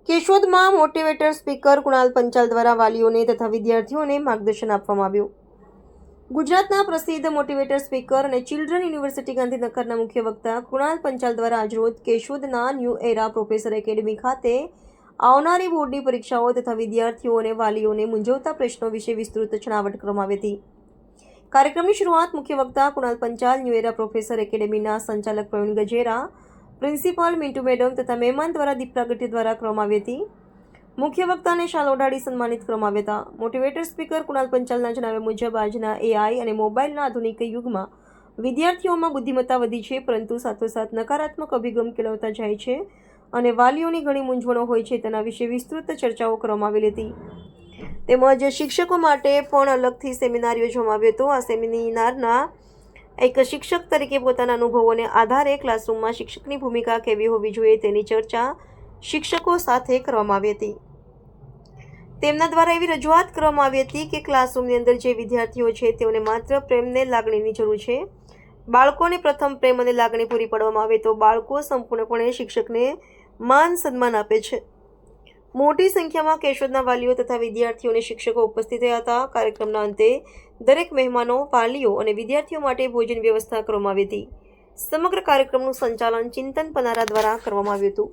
કેશોદમાં motivator speaker Kunal Panchal દ્વારા વાલીઓને તથા વિદ્યાર્થીઓને માર્ગદર્શન આપવામાં આવ્યું. ગુજરાતના પ્રસિદ્ધ મોટિવેટર સ્પીકર અને ચિલ્ડ્રન યુનિવર્સિટી ગાંધીનગરના મુખ્ય વક્તા કુણાલ પંચાલ દ્વારા આજરોજ કેશોદના ન્યૂ એરા પ્રોફેસર એકેડમી ખાતે આવનારી બોર્ડની પરીક્ષાઓ તથા વિદ્યાર્થીઓ અને વાલીઓને મૂંઝવતા પ્રશ્નો વિશે વિસ્તૃત છણાવટ કરવામાં આવી હતી. કાર્યક્રમની શરૂઆત મુખ્ય વક્તા Kunal Panchal, new era professor એકેડમીના સંચાલક પ્રવીણ ગજેરા, પ્રિન્સિપાલ મિન્ટુ મેડમ તથા મહેમાન દ્વારા દીપ પ્રાગટ્ય દ્વારા કરવામાં આવી હતી. મુખ્ય વક્તાને શાલ ઓઢાડી સન્માનિત કરવામાં આવ્યા હતા. મોટિવેટર સ્પીકર કુણાલ પંચાલના જણાવ્યા મુજબ આજના એઆઈ અને મોબાઈલના આધુનિક યુગમાં વિદ્યાર્થીઓમાં બુદ્ધિમત્તા વધી છે, પરંતુ સાથોસાથ નકારાત્મક અભિગમ કેળવતા જાય છે અને વાલીઓની ઘણી મૂંઝવણો હોય છે. તેના વિશે વિસ્તૃત ચર્ચાઓ કરવામાં આવેલી હતી. તેમજ શિક્ષકો માટે પણ અલગથી સેમિનાર યોજવામાં આવ્યો હતો. આ સેમિનારના એક શિક્ષક તરીકે પોતાના અનુભવોને આધારે ક્લાસરૂમમાં શિક્ષકની ભૂમિકા કેવી હોવી જોઈએ તેની ચર્ચા શિક્ષકો સાથે કરવામાં આવી હતી. તેમના દ્વારા એવી રજૂઆત કરવામાં આવી હતી કે ક્લાસરૂમની અંદર જે વિદ્યાર્થીઓ છે તેઓને માત્ર પ્રેમને લાગણીની જરૂર છે. બાળકોને પ્રથમ પ્રેમ અને લાગણી પૂરી પાડવામાં આવે તો બાળકો સંપૂર્ણપણે શિક્ષકને માન સન્માન આપે છે. મોટી સંખ્યામાં કેશોદના વાલીઓ તથા વિદ્યાર્થીઓ અને શિક્ષકો ઉપસ્થિત રહ્યા હતા. કાર્યક્રમના અંતે દરેક મહેમાનો, વાલીઓ અને વિદ્યાર્થીઓ માટે ભોજન વ્યવસ્થા કરવામાં આવી હતી. સમગ્ર કાર્યક્રમનું સંચાલન ચિંતન પનારા દ્વારા કરવામાં આવ્યું હતું.